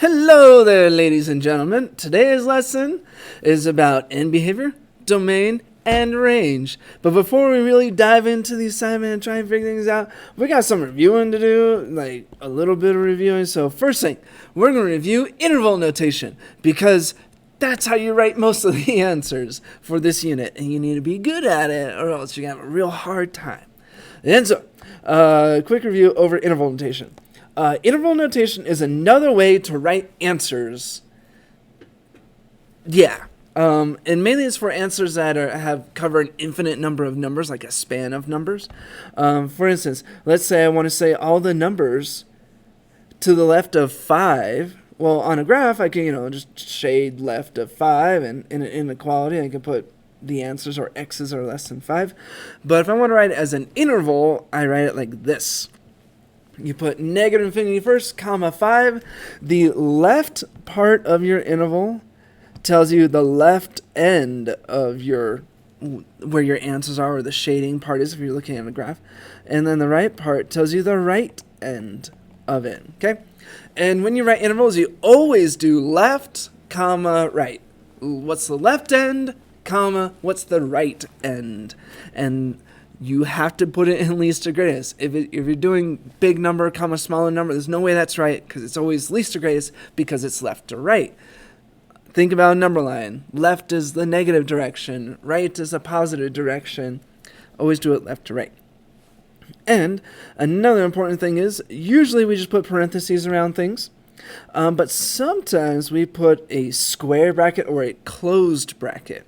Hello there, ladies and gentlemen. Today's lesson is about end behavior, domain, and range. But before we really dive into the assignment and try and figure things out, we got some reviewing to do, like a little bit of reviewing. So first thing, we're going to review interval notation because that's how you write most of the answers for this unit. And you need to be good at it or else you're going to have a real hard time. And so, quick review over interval notation. Interval notation is another way to write answers. Yeah. And mainly it's for answers that have cover an infinite number of numbers, like a span of numbers. For instance, let's say I want to say all the numbers to the left of 5. Well, on a graph, I can, just shade left of 5, and in an inequality, I can put the answers or x's are less than 5. But if I want to write it as an interval, I write it like this. You put negative infinity first, comma 5. The left part of your interval tells you the left end of where your answers are, or the shading part is if you're looking at a graph. And then the right part tells you the right end of it, okay? And when you write intervals, you always do left, comma, right. What's the left end, comma, what's the right end? And you have to put it in least to greatest. If you're doing big number, comma, smaller number, there's no way that's right because it's always least to greatest because it's left to right. Think about a number line. Left is the negative direction. Right is the positive direction. Always do it left to right. And another important thing is usually we just put parentheses around things. But sometimes we put a square bracket or a closed bracket.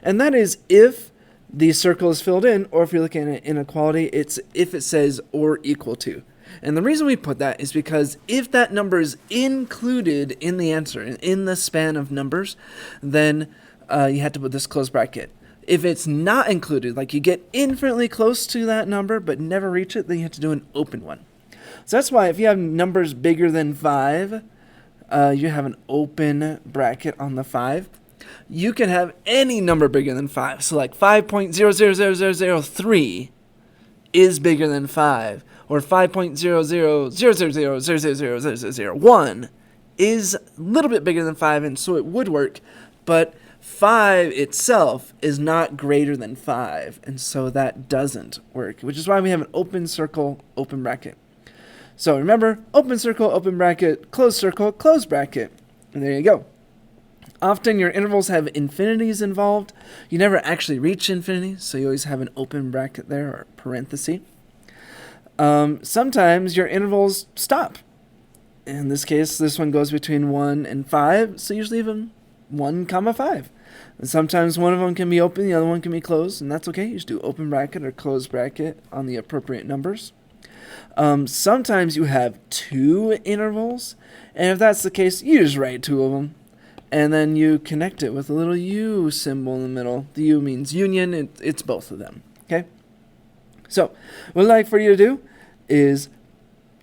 And that is if the circle is filled in, or if you're looking at inequality, it's if it says or equal to. And the reason we put that is because if that number is included in the answer, in the span of numbers, then you have to put this closed bracket. If it's not included, like you get infinitely close to that number but never reach it, then you have to do an open one. So that's why if you have numbers bigger than 5, you have an open bracket on the 5. You can have any number bigger than 5. So like 5.000003 is bigger than 5. Or 5.00000001 is a little bit bigger than 5, and so it would work. But 5 itself is not greater than 5, and so that doesn't work, which is why we have an open circle, open bracket. So remember, open circle, open bracket, closed bracket. And there you go. Often your intervals have infinities involved. You never actually reach infinity, so you always have an open bracket there, or parenthesis. Sometimes your intervals stop. In this case, this one goes between 1 and 5, so usually even 1, comma 5. And sometimes one of them can be open, the other one can be closed, and that's okay. You just do open bracket or closed bracket on the appropriate numbers. Sometimes you have 2 intervals, and if that's the case, you just write 2 of them. And then you connect it with a little U symbol in the middle. The U means union. It's both of them. Okay? So what I'd like for you to do is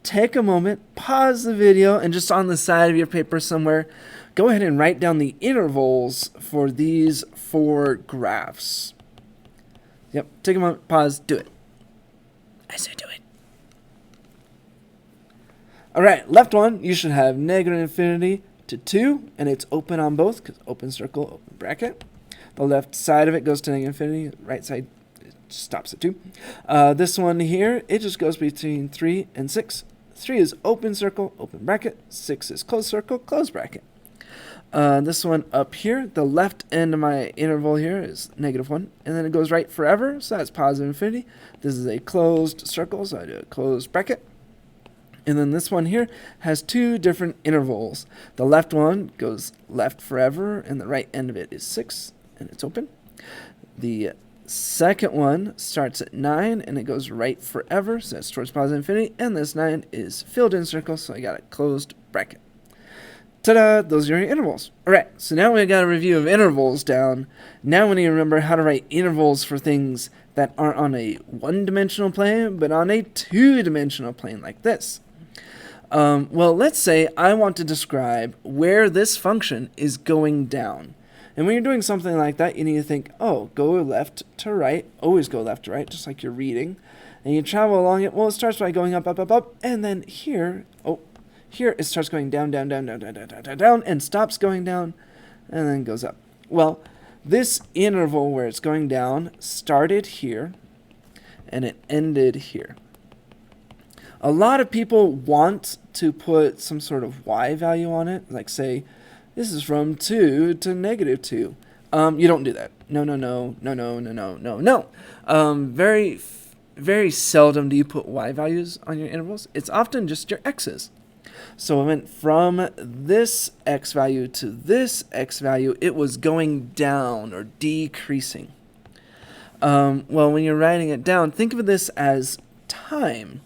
take a moment, pause the video, and just on the side of your paper somewhere, go ahead and write down the intervals for these 4 graphs. Yep. Take a moment, pause, do it. I say do it. All right. Left one, you should have negative infinity to 2, and it's open on both because open circle, open bracket. The left side of it goes to negative infinity. Right side it stops at 2. This one here, it just goes between 3 and 6. 3 is open circle, open bracket. 6 is closed circle, closed bracket. This one up here, the left end of my interval here is negative 1, and then it goes right forever, so that's positive infinity. This is a closed circle, so I do a closed bracket. And then this one here has 2 different intervals. The left one goes left forever, and the right end of it is 6, and it's open. The second one starts at 9, and it goes right forever, so that's towards positive infinity. And this 9 is filled in circle, so I got a closed bracket. Ta-da! Those are your intervals. All right, so now we got a review of intervals down. Now we need to remember how to write intervals for things that aren't on a one-dimensional plane, but on a two-dimensional plane like this. Well, let's say I want to describe where this function is going down. And when you're doing something like that, you need to think, oh, go left to right. Always go left to right, just like you're reading. And you travel along it. Well, it starts by going up, up, up, up. And then here, oh, Here it starts going down, down, down, down, down, down, down, down, down, and stops going down, and then goes up. Well, this interval where it's going down started here, and it ended here. A lot of people want to put some sort of y value on it, like say, this is from 2 to negative 2. You don't do that. No, no, no, no, no, no, no, no, no. Very seldom do you put y values on your intervals. It's often just your x's. So it went from this x value to this x value. It was going down or decreasing. Well, when you're writing it down, think of this as time.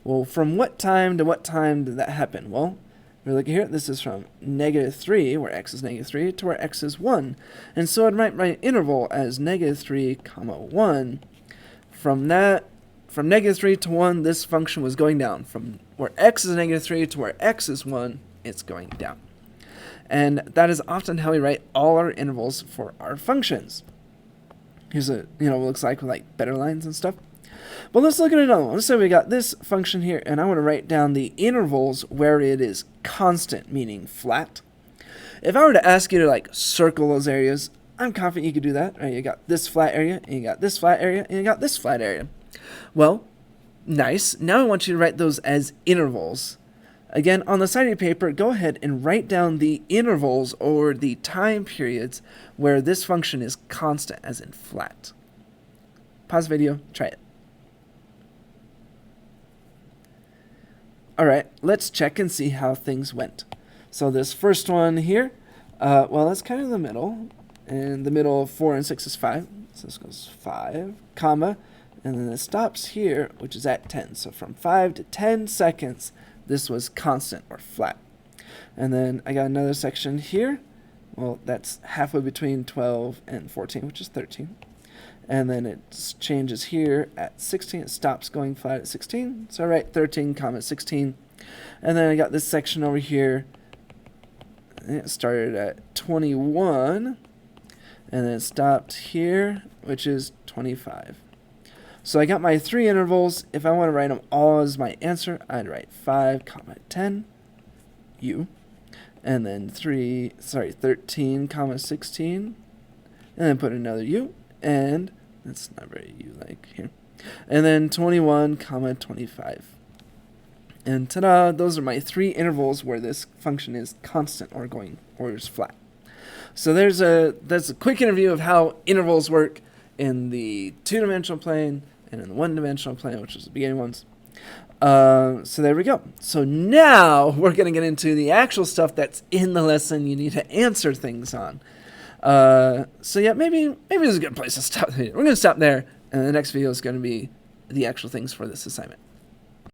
Well, from what time to what time did that happen? Well, we're looking here. This is from negative 3, where x is negative 3, to where x is 1. And so I'd write my interval as negative 3, comma 1. From negative 3 to 1, this function was going down. From where x is negative 3 to where x is 1, it's going down. And that is often how we write all our intervals for our functions. Here's what it looks like with like better lines and stuff. But let's look at another one. Let's say we got this function here, and I want to write down the intervals where it is constant, meaning flat. If I were to ask you to like circle those areas, I'm confident you could do that. Right? You got this flat area, and you got this flat area, and you got this flat area. Well, nice. Now I want you to write those as intervals. Again, on the side of your paper, go ahead and write down the intervals or the time periods where this function is constant, as in flat. Pause the video, try it. Alright, let's check and see how things went. So this first one here, well, that's kind of the middle. And the middle of 4 and 6 is 5. So this goes 5, comma, and then it stops here, which is at 10. So from 5 to 10 seconds, this was constant or flat. And then I got another section here. Well, that's halfway between 12 and 14, which is 13. And then it changes here at 16. It stops going flat at 16. So I write 13, comma 16. And then I got this section over here. And it started at 21. And then it stopped here, which is 25. So I got my 3 intervals. If I want to write them all as my answer, I'd write 5, comma 10, u. And then 13, comma 16. And then put another u. And that's not very u-like here. And then 21, comma 25. And ta-da, those are my 3 intervals where this function is constant or is flat. So that's a quick overview of how intervals work in the 2-dimensional plane and in the 1-dimensional plane, which is the beginning ones. So there we go. So now we're going to get into the actual stuff that's in the lesson you need to answer things on. So yeah, maybe this is a good place to stop. We're going to stop there, and the next video is going to be the actual things for this assignment.